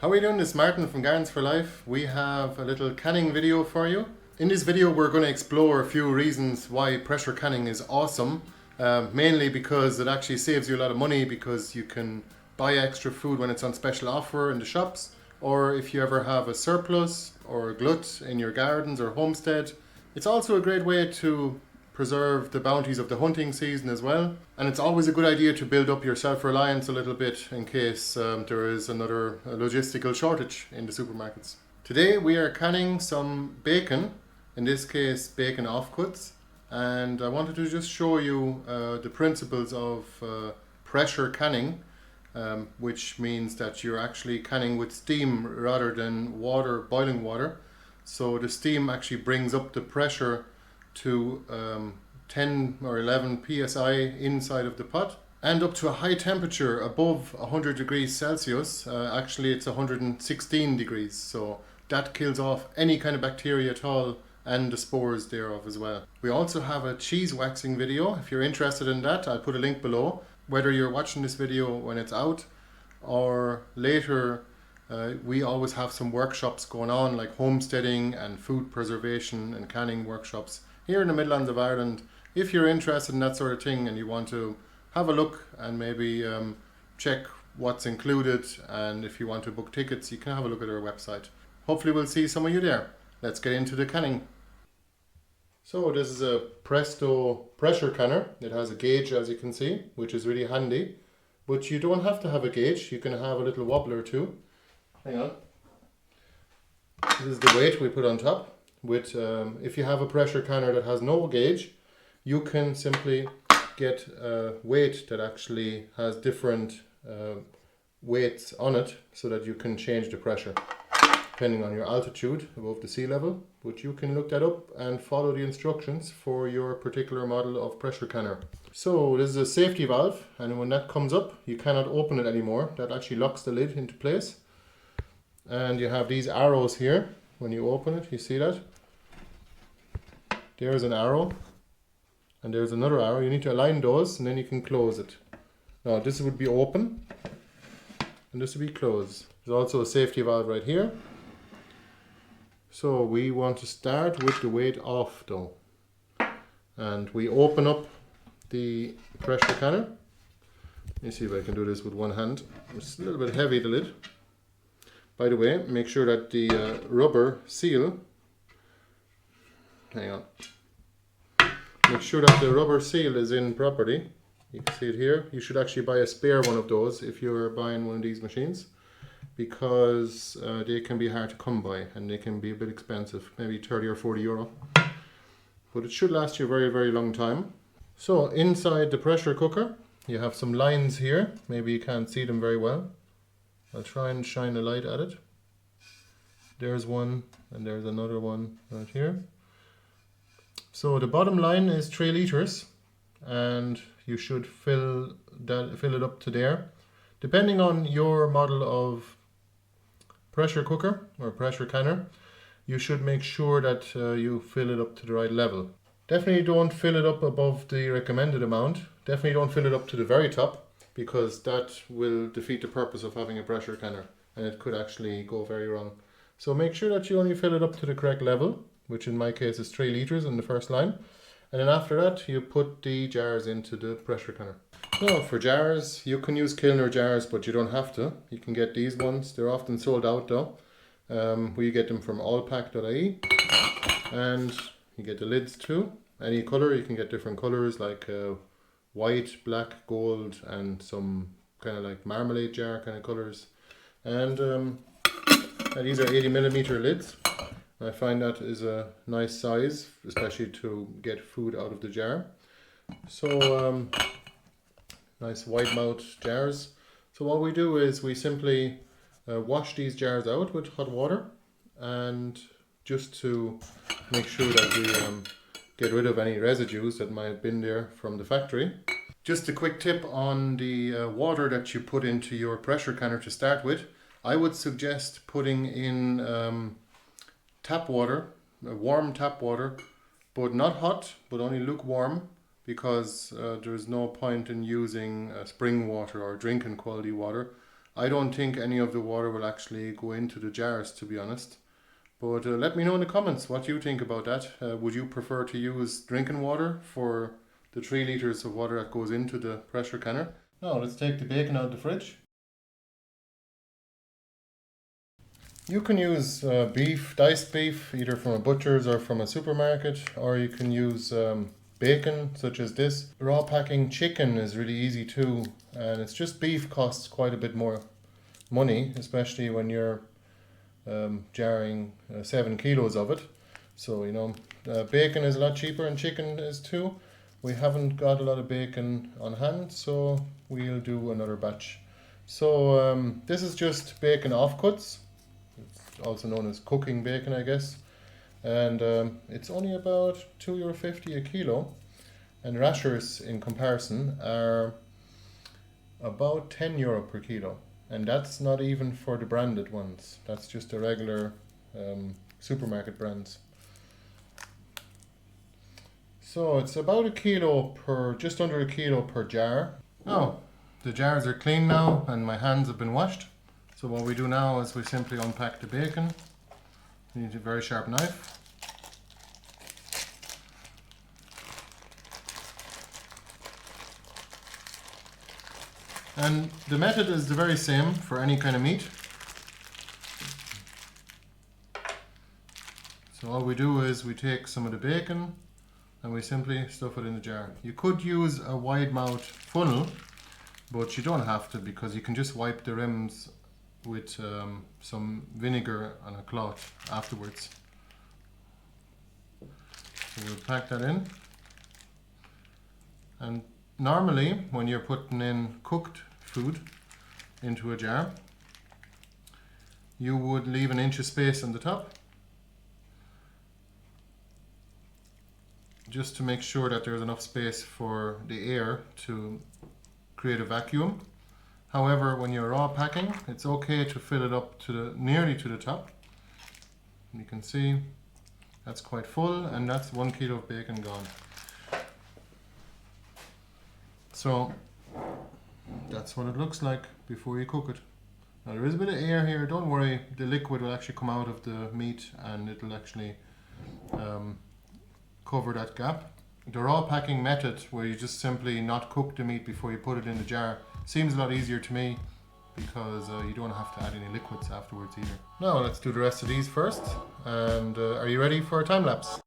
How are you doing? This is Martin from Gardens for Life. We have a little canning video for you. In this video we're going to explore a few reasons why pressure canning is awesome. Mainly because it actually saves you a lot of money because you can buy extra food when it's on special offer in the shops, or if you ever have a surplus or a glut in your gardens or homestead. It's also a great way to preserve the bounties of the hunting season as well, and it's always a good idea to build up your self-reliance a little bit in case there is another logistical shortage in the supermarkets. Today we are canning some bacon, in this case bacon offcuts, and I wanted to just show you the principles of pressure canning, which means that you're actually canning with steam rather than water, boiling water. So the steam actually brings up the pressure to 10 or 11 psi inside of the pot, and up to a high temperature above 100 degrees Celsius. Actually it's 116 degrees, so that kills off any kind of bacteria at all and the spores thereof as well. We also have a cheese waxing video. If you're interested in that, I'll put a link below. Whether you're watching this video when it's out or later, we always have some workshops going on, like homesteading and food preservation and canning workshops here in the Midlands of Ireland. If you're interested in that sort of thing and you want to have a look and maybe check what's included, and if you want to book tickets, you can have a look at our website. Hopefully we'll see some of you there. Let's get into the canning. So this is a Presto pressure canner. It has a gauge, as you can see, which is really handy, but you don't have to have a gauge. You can have a little wobbler too. Hang on. This is the weight we put on top. With if you have a pressure canner that has no gauge, you can simply get a weight that actually has different weights on it, so that you can change the pressure depending on your altitude above the sea level. But you can look that up and follow the instructions for your particular model of pressure canner. So this is a safety valve, and when that comes up you cannot open it anymore. That actually locks the lid into place, and you have these arrows here. When you open it, you see that? There's an arrow, and there's another arrow. You need to align those, and then you can close it. Now this would be open, and this would be closed. There's also a safety valve right here. So we want to start with the weight off though. And we open up the pressure canner. Let me see if I can do this with one hand. It's a little bit heavy, the lid. By the way, make sure that the rubber seal, hang on, make sure that the rubber seal is in properly. You can see it here. You should actually buy a spare one of those if you're buying one of these machines, because they can be hard to come by and they can be a bit expensive, maybe 30 or 40 euro. But it should last you a very, very long time. So inside the pressure cooker, you have some lines here. Maybe you can't see them very well. I'll try and shine a light at it. There's one, and there's another one right here. So the bottom line is 3 liters, and you should fill it up to there. Depending on your model of pressure cooker or pressure canner, you should make sure that you fill it up to the right level. Definitely don't fill it up above the recommended amount. Definitely don't fill it up to the very top, because that will defeat the purpose of having a pressure canner, and it could actually go very wrong. So make sure that you only fill it up to the correct level, which in my case is 3 liters in the first line. And then after that you put the jars into the pressure canner. Now for jars, you can use Kilner jars, but you don't have to. You can get these ones. They're often sold out though. We get them from allpack.ie, and you get the lids too. Any color, you can get different colors like white, black, gold, and some kind of like marmalade jar kind of colors. And these are 80mm lids. I find that is a nice size, especially to get food out of the jar. So nice wide mouth jars. So what we do is we simply wash these jars out with hot water, and just to make sure that we get rid of any residues that might have been there from the factory. Just a quick tip on the water that you put into your pressure canner to start with. I would suggest putting in tap water, warm tap water, but not hot, but only lukewarm, because there's no point in using spring water or drinking quality water. I don't think any of the water will actually go into the jars, to be honest. But let me know in the comments what you think about that. Would you prefer to use drinking water for the 3 litres of water that goes into the pressure canner? Now let's take the bacon out of the fridge. You can use beef, diced beef, either from a butcher's or from a supermarket, or you can use bacon such as this. Raw packing chicken is really easy too, and it's just beef costs quite a bit more money, especially when you're jarring 7 kilos of it. So bacon is a lot cheaper and chicken is too. We haven't got a lot of bacon on hand, so we'll do another batch. So this is just bacon offcuts. It's also known as cooking bacon, I guess. And it's only about €2.50 a kilo. And rashers in comparison are about €10 per kilo. And that's not even for the branded ones. That's just the regular supermarket brands. So it's about just under a kilo per jar. Now, the jars are clean now and my hands have been washed. So what we do now is we simply unpack the bacon. You need a very sharp knife. And the method is the very same for any kind of meat. So all we do is we take some of the bacon and we simply stuff it in the jar. You could use a wide mouth funnel, but you don't have to, because you can just wipe the rims with some vinegar on a cloth afterwards. So we'll pack that in. And normally when you're putting in cooked food into a jar, you would leave an inch of space on the top, just to make sure that there's enough space for the air to create a vacuum. However, when you're raw packing, it's okay to fill it up to nearly to the top. You can see that's quite full, and that's 1 kilo of bacon gone. So that's what it looks like before you cook it. Now there is a bit of air here, don't worry, the liquid will actually come out of the meat and it'll actually cover that gap. The raw packing method, where you just simply not cook the meat before you put it in the jar, seems a lot easier to me, because you don't have to add any liquids afterwards either. Now let's do the rest of these first. And are you ready for a time lapse?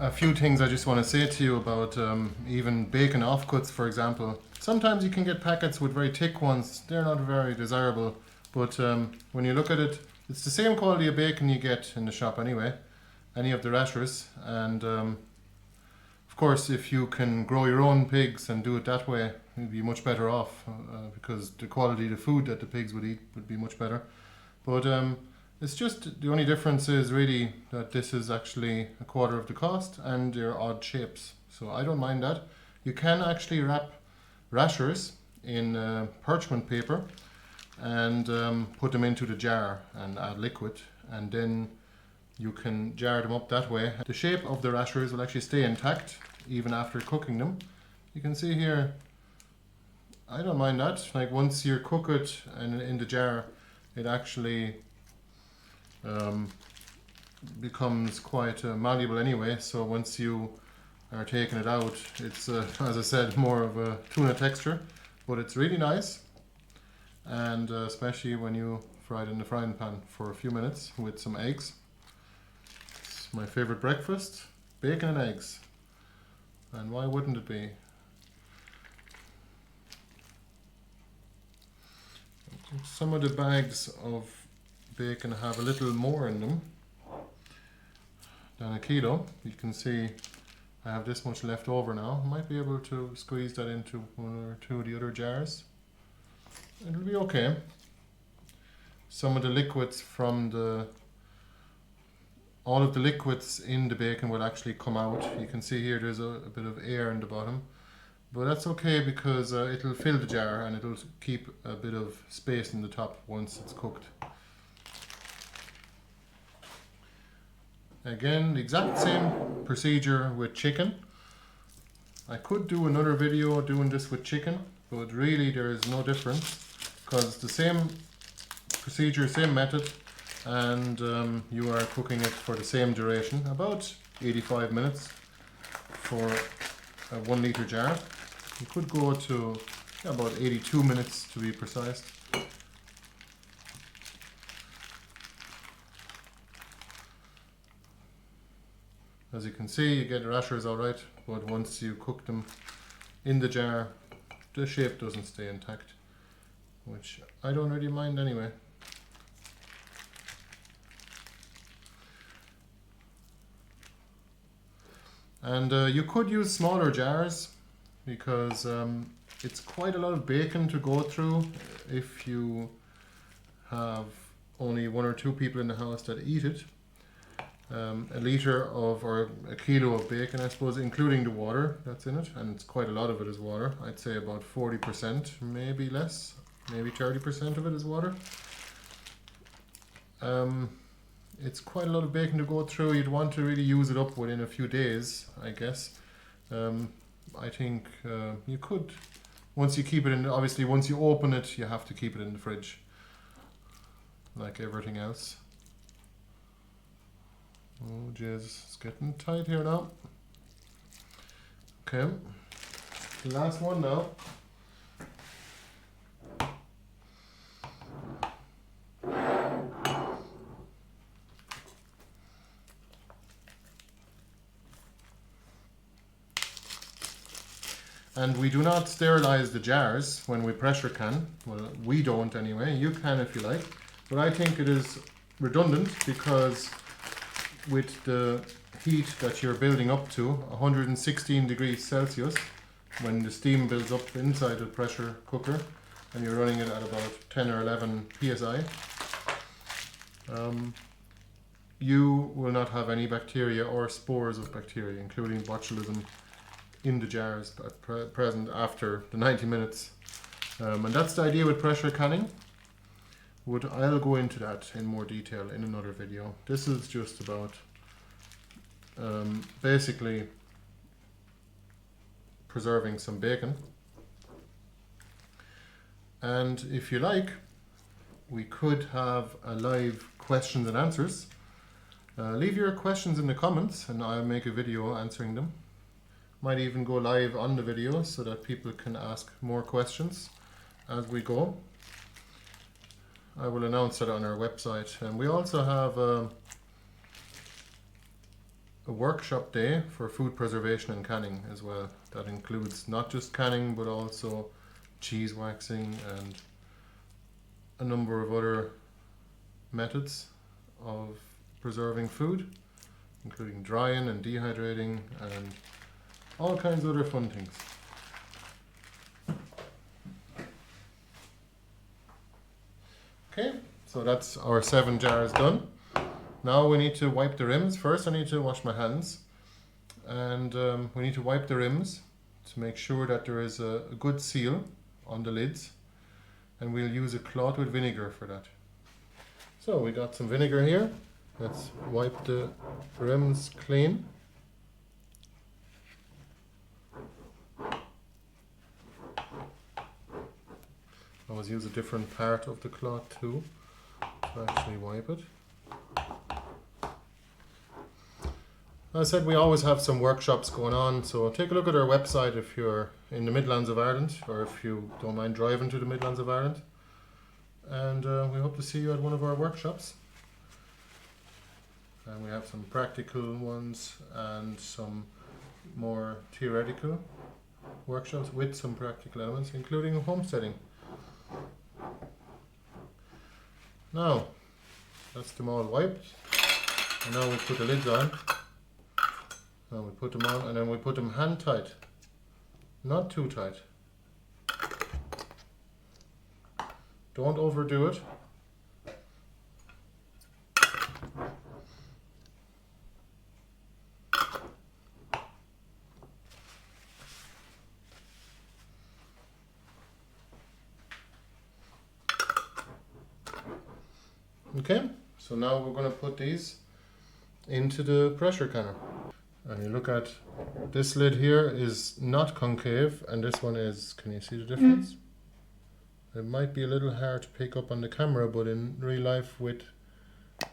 A few things I just want to say to you about even bacon offcuts, for example. Sometimes you can get packets with very thick ones. They're not very desirable, but when you look at it, it's the same quality of bacon you get in the shop anyway, any of the rashers. And of course, if you can grow your own pigs and do it that way, you'd be much better off, because the quality of the food that the pigs would eat would be much better. But it's just, the only difference is really that this is actually a quarter of the cost and they're odd shapes. So I don't mind that. You can actually wrap rashers in parchment paper and put them into the jar and add liquid, and then you can jar them up that way. The shape of the rashers will actually stay intact even after cooking them. You can see here, I don't mind that. Like once you cook it in the jar, it actually becomes quite malleable anyway. So once you are taking it out, it's as I said, more of a tuna texture, but it's really nice. And especially when you fry it in the frying pan for a few minutes with some eggs. It's my favorite breakfast, bacon and eggs. And why wouldn't it be? Some of the bags of bacon have a little more in them than a kilo. You can see I have this much left over now. I might be able to squeeze that into one or two of the other jars. It'll be okay. Some of the liquids from the all of the liquids in the bacon will actually come out. You can see here there's a bit of air in the bottom, but that's okay because it'll fill the jar and it'll keep a bit of space in the top once it's cooked. Again, the exact same procedure with chicken. I could do another video doing this with chicken, but really there is no difference because it's the same procedure, same method, and you are cooking it for the same duration, about 85 minutes for a 1 litre jar. You could go to about 82 minutes to be precise. As you can see, you get rashers alright, but once you cook them in the jar, the shape doesn't stay intact, which I don't really mind anyway. And you could use smaller jars because it's quite a lot of bacon to go through if you have only 1 or 2 people in the house that eat it. A litre of, or a kilo of bacon, I suppose, including the water that's in it, and it's quite a lot of it is water. I'd say about 40%, maybe less, maybe 30% of it is water. It's quite a lot of bacon to go through. You'd want to really use it up within a few days, I guess. I think you could, once you keep it in, obviously once you open it, you have to keep it in the fridge, like everything else. Oh jeez, it's getting tight here now. Okay, the last one now. And we do not sterilize the jars when we pressure can. Well, we don't anyway. You can if you like. But I think it is redundant because with the heat that you're building up to, 116 degrees Celsius, when the steam builds up inside the pressure cooker and you're running it at about 10 or 11 psi, you will not have any bacteria or spores of bacteria, including botulism, in the jars at present after the 90 minutes. And that's the idea with pressure canning. I'll go into that in more detail in another video. This is just about basically preserving some bacon. And if you like, we could have a live questions and answers. Leave your questions in the comments and I'll make a video answering them. Might even go live on the video so that people can ask more questions as we go. I will announce it on our website, and we also have a workshop day for food preservation and canning as well. That includes not just canning but also cheese waxing and a number of other methods of preserving food, including drying and dehydrating and all kinds of other fun things. Okay, so that's our 7 jars done. Now we need to wipe the rims. First I need to wash my hands, and we need to wipe the rims to make sure that there is a good seal on the lids, and we'll use a cloth with vinegar for that. So we got some vinegar here. Let's wipe the rims clean. Always use a different part of the cloth too to actually wipe it. As I said, we always have some workshops going on, so take a look at our website if you're in the Midlands of Ireland, or if you don't mind driving to the Midlands of Ireland. And we hope to see you at one of our workshops. And we have some practical ones and some more theoretical workshops with some practical elements, including homesteading. Now, that's them all wiped, and now we put the lids on. Now we put them on, and then we put them hand tight, not too tight. Don't overdo it. Okay, so now we're going to put these into the pressure canner. And you look at this lid here is not concave and this one is. Can you see the difference? It might be a little hard to pick up on the camera, but in real life with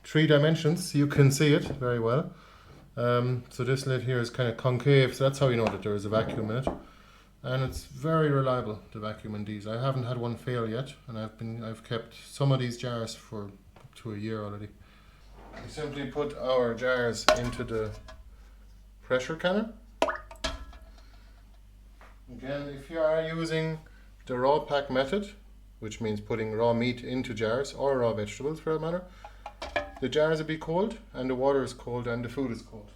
3 dimensions you can see it very well. So this lid here is kind of concave, so that's how you know that there is a vacuum in it. And it's very reliable, the vacuum in these. I haven't had one fail yet, and I've kept some of these jars for up to a year already. We simply put our jars into the pressure canner. Again, if you are using the raw pack method, which means putting raw meat into jars, or raw vegetables for that matter, the jars will be cold, and the water is cold, and the food is cold.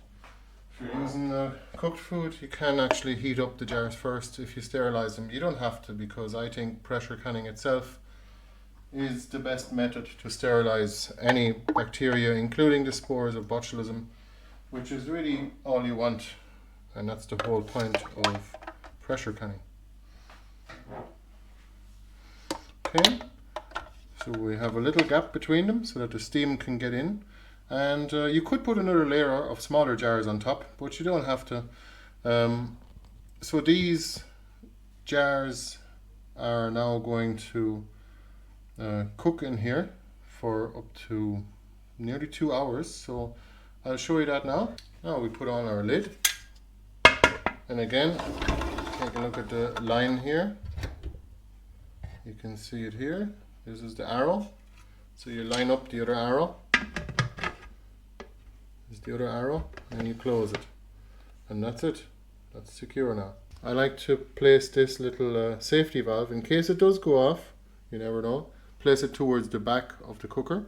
If you're using cooked food, you can actually heat up the jars first if you sterilize them. You don't have to, because I think pressure canning itself is the best method to sterilize any bacteria, including the spores of botulism, which is really all you want, and that's the whole point of pressure canning. Okay, so we have a little gap between them so that the steam can get in. And you could put another layer of smaller jars on top, but you don't have to. So these jars are now going to cook in here for up to nearly 2 hours. So I'll show you that now. Now we put on our lid. And again, take a look at the line here. You can see it here. This is the arrow. So you line up the other arrow. Is the other arrow, and you close it, and that's it. That's secure now. I like to place this little safety valve in case it does go off. You never know. Place it towards the back of the cooker,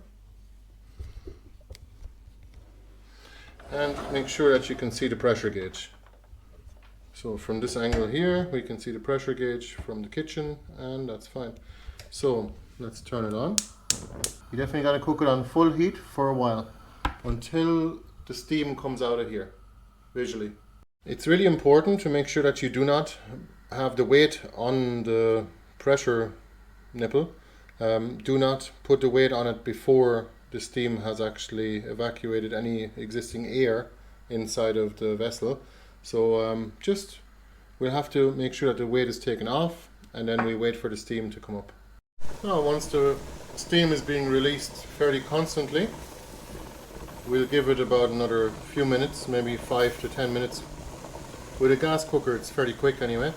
and make sure that you can see the pressure gauge. So from this angle here, we can see the pressure gauge from the kitchen, and that's fine. So let's turn it on. You definitely got to cook it on full heat for a while, until the steam comes out of here, visually. It's really important to make sure that you do not have the weight on the pressure nipple. Do not put the weight on it before the steam has actually evacuated any existing air inside of the vessel. So we'll have to make sure that the weight is taken off, and then we wait for the steam to come up. Now, once the steam is being released fairly constantly, we'll give it about another few minutes, maybe 5 to 10 minutes. With a gas cooker it's fairly quick anyway,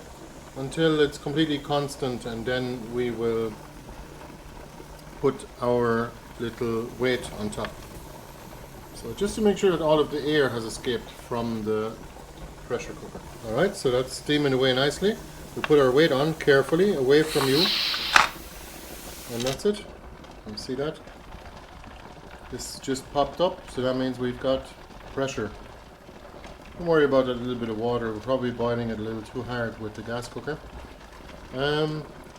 until it's completely constant, and then we will put our little weight on top. So just to make sure that all of the air has escaped from the pressure cooker. Alright, so that's steaming away nicely. We put our weight on carefully, away from you, and that's it. You see that? This just popped up, so that means we've got pressure. Don't worry about a little bit of water. We're probably boiling it a little too hard with the gas cooker.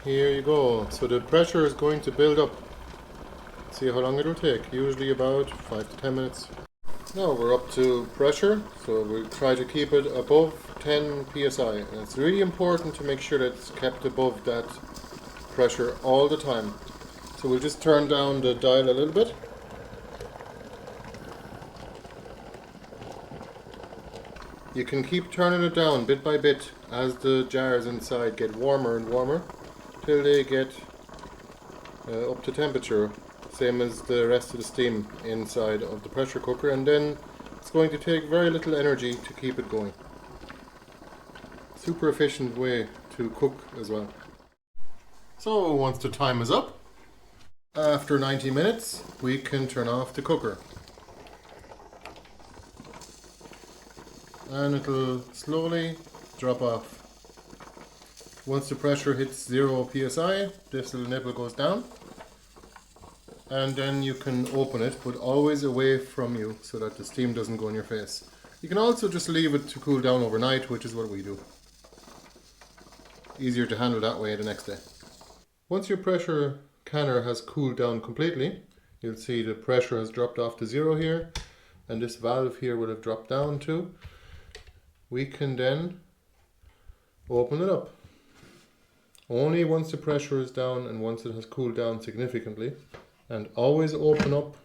Here you go. So the pressure is going to build up. See how long it will take. Usually about 5 to 10 minutes. Now we're up to pressure, so we'll try to keep it above 10 psi. And it's really important to make sure that it's kept above that pressure all the time. So we'll just turn down the dial a little bit. You can keep turning it down bit by bit as the jars inside get warmer and warmer till they get up to temperature, same as the rest of the steam inside of the pressure cooker, and then it's going to take very little energy to keep it going. Super efficient way to cook as well. So once the time is up, after 90 minutes, we can turn off the cooker. And it'll slowly drop off. Once the pressure hits 0 psi, this little nipple goes down, and then you can open it, but always away from you so that the steam doesn't go in your face. You can also just leave it to cool down overnight, which is what we do. Easier to handle that way the next day. Once your pressure canner has cooled down completely, you'll see the pressure has dropped off to 0 here, and this valve here will have dropped down too. We can then open it up. Only once the pressure is down and once it has cooled down significantly And always open up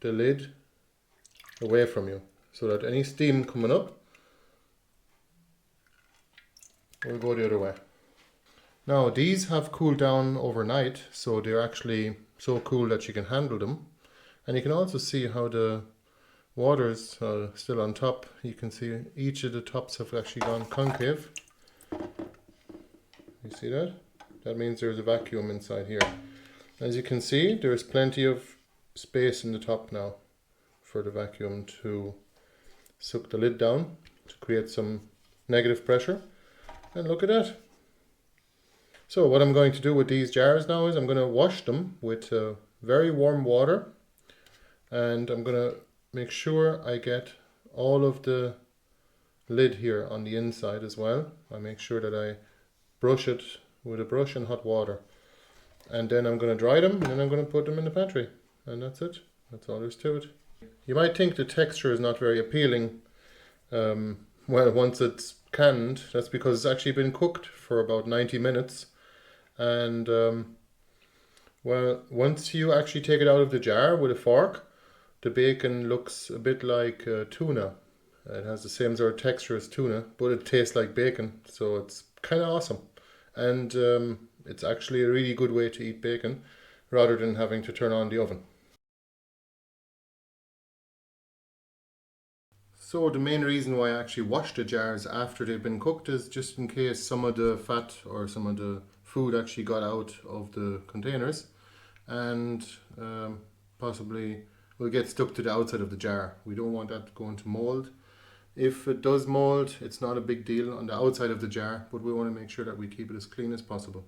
the lid away from you so that any steam coming up will go the other way. Now these have cooled down overnight, so they're actually so cool that you can handle them. And you can also see how the water's still on top. You can see each of the tops have actually gone concave. You see that? That means there's a vacuum inside here. As you can see, there's plenty of space in the top now for the vacuum to suck the lid down to create some negative pressure. And look at that. So what I'm going to do with these jars now is I'm going to wash them with very warm water, and I'm going to make sure I get all of the lid here on the inside as well. I make sure that I brush it with a brush in hot water, and then I'm going to dry them, and then I'm going to put them in the pantry, and that's it. That's all there's to it. You might think the texture is not very appealing. Well, once it's canned, that's because it's actually been cooked for about 90 minutes. And well, once you actually take it out of the jar with a fork, the bacon looks a bit like tuna. It has the same sort of texture as tuna, but it tastes like bacon, so it's kind of awesome. And it's actually a really good way to eat bacon rather than having to turn on the oven. So the main reason why I actually wash the jars after they've been cooked is just in case some of the fat or some of the food actually got out of the containers and possibly will get stuck to the outside of the jar. We don't want that going to mold. If it does mold, it's not a big deal on the outside of the jar, but we want to make sure that we keep it as clean as possible.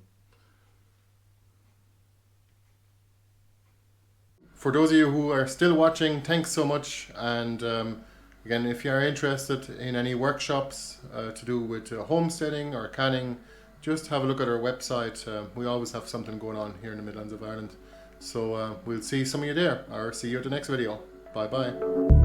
For those of you who are still watching, thanks so much. And again, if you are interested in any workshops to do with homesteading or canning, just have a look at our website. We always have something going on here in the Midlands of Ireland. So we'll see some of you there, or see you at the next video. Bye bye.